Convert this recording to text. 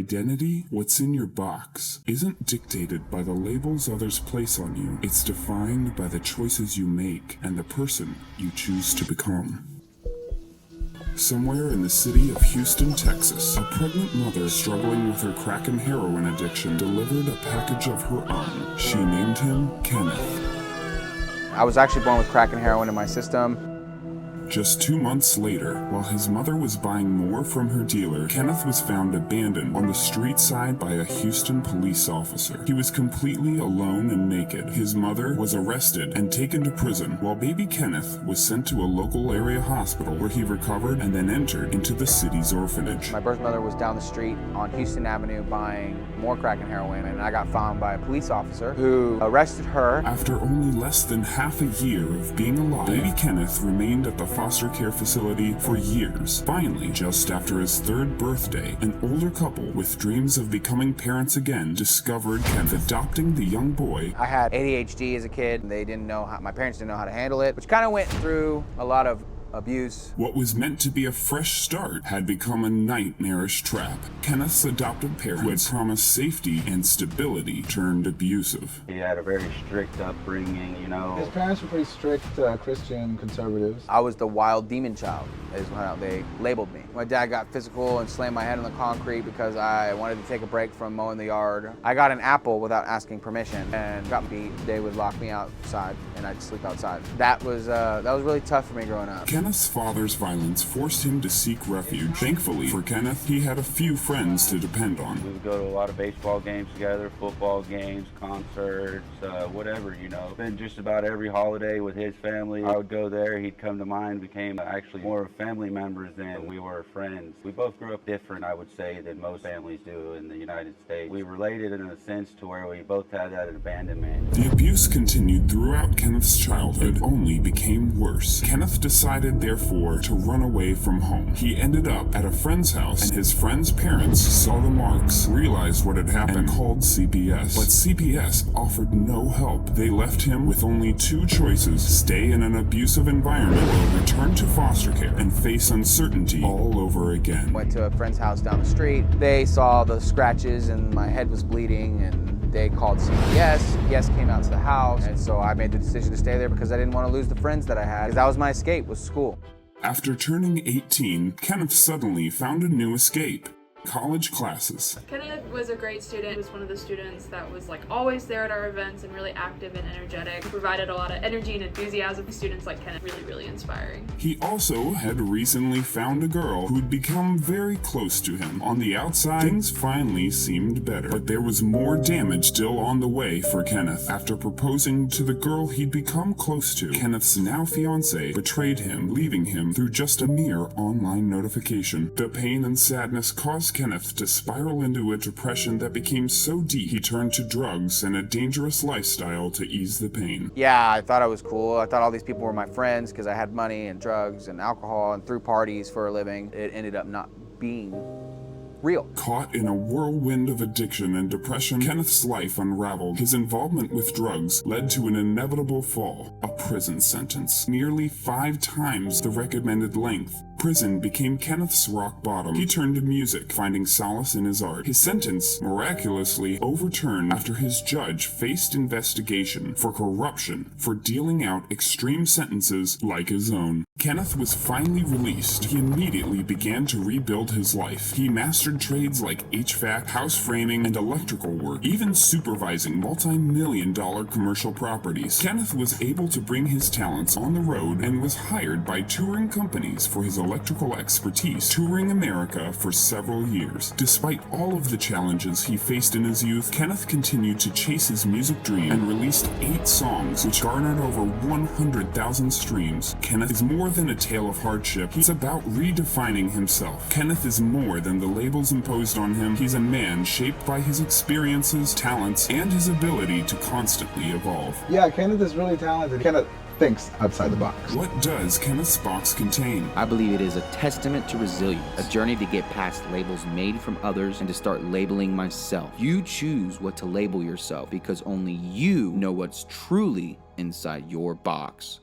identity, what's in your box, isn't dictated by the labels others place on you. It's defined by the choices you make and the person you choose to become. Somewhere in the city of Houston, Texas, a pregnant mother struggling with her crack and heroin addiction delivered a package of her own. She named him Kenneth. I was actually born with crack and heroin in my system. Just 2 months later, while his mother was buying more from her dealer, Kenneth was found abandoned on the street side by a Houston police officer. He was completely alone and naked. His mother was arrested and taken to prison, while baby Kenneth was sent to a local area hospital where he recovered and then entered into the city's orphanage. My birth mother was down the street on Houston Avenue buying more crack and heroin, and I got found by a police officer who arrested her. After only less than half a year of being alive, baby Kenneth remained at the foster care facility for years. Finally, just after his 3rd birthday, an older couple with dreams of becoming parents again discovered Kenneth. Adopting the young boy. I had ADHD as a kid, and my parents didn't know how to handle it, which kind of went through a lot of abuse. What was meant to be a fresh start had become a nightmarish trap. Kenneth's adoptive parents, who had promised safety and stability, turned abusive. He had a very strict upbringing, you know. His parents were pretty strict Christian conservatives. I was the wild demon child, is how they labeled me. My dad got physical and slammed my head on the concrete because I wanted to take a break from mowing the yard. I got an apple without asking permission and got beat. They would lock me outside and I'd sleep outside. That was really tough for me growing up. Kenneth's father's violence forced him to seek refuge. Thankfully for Kenneth, he had a few friends to depend on. We would go to a lot of baseball games together, football games, concerts, whatever, you know. Spend just about every holiday with his family. I would go there, he'd come to mine, became actually more of family members than we were friends. We both grew up different, I would say, than most families do in the United States. We related in a sense to where we both had that abandonment. The abuse continued throughout Kenneth's childhood. It only became worse. Kenneth decided therefore to run away from home. He ended up at a friend's house, and his friend's parents saw the marks, realized what had happened, and called CPS. But CPS offered no help. They left him with only 2 choices: stay in an abusive environment or return to foster care and face uncertainty all over again. Went to a friend's house down the street. They saw the scratches and my head was bleeding, and they called CPS. CPS came out to the house, and so I made the decision to stay there because I didn't want to lose the friends that I had, because that was my escape, was school. After turning 18, Kenneth suddenly found a new escape: college classes. Kenneth was a great student. He was one of the students that was always there at our events and really active and energetic. He provided a lot of energy and enthusiasm. Students like Kenneth, really inspiring. He also had recently found a girl who'd become very close to him. On the outside, things finally seemed better, but there was more damage still on the way for Kenneth. After proposing to the girl he'd become close to, Kenneth's now fiancée betrayed him, leaving him through just a mere online notification. The pain and sadness caused Kenneth to spiral into a depression that became so deep he turned to drugs and a dangerous lifestyle to ease the pain. Yeah, I thought I was cool. I thought all these people were my friends because I had money and drugs and alcohol and threw parties for a living. It ended up not being real. Caught in a whirlwind of addiction and depression, Kenneth's life unraveled. His involvement with drugs led to an inevitable fall: a prison sentence. Nearly 5 times the recommended length. Prison became Kenneth's rock bottom. He turned to music, finding solace in his art. His sentence miraculously overturned after his judge faced investigation for corruption for dealing out extreme sentences like his own. Kenneth was finally released. He immediately began to rebuild his life. He mastered trades like HVAC, house framing, and electrical work, even supervising multi-million-dollar commercial properties. Kenneth was able to bring his talents on the road and was hired by touring companies for his electrical expertise, touring America for several years. Despite all of the challenges he faced in his youth, Kenneth continued to chase his music dream and released 8 songs which garnered over 100,000 streams. Kenneth is more than a tale of hardship. He's about redefining himself. Kenneth is more than the labels imposed on him. He's a man shaped by his experiences, talents, and his ability to constantly evolve. Yeah, Kenneth is really talented. Kenneth thinks outside the box. What does Kenneth's box contain? I believe it is a testament to resilience, a journey to get past labels made from others and to start labeling myself. You choose what to label yourself because only you know what's truly inside your box.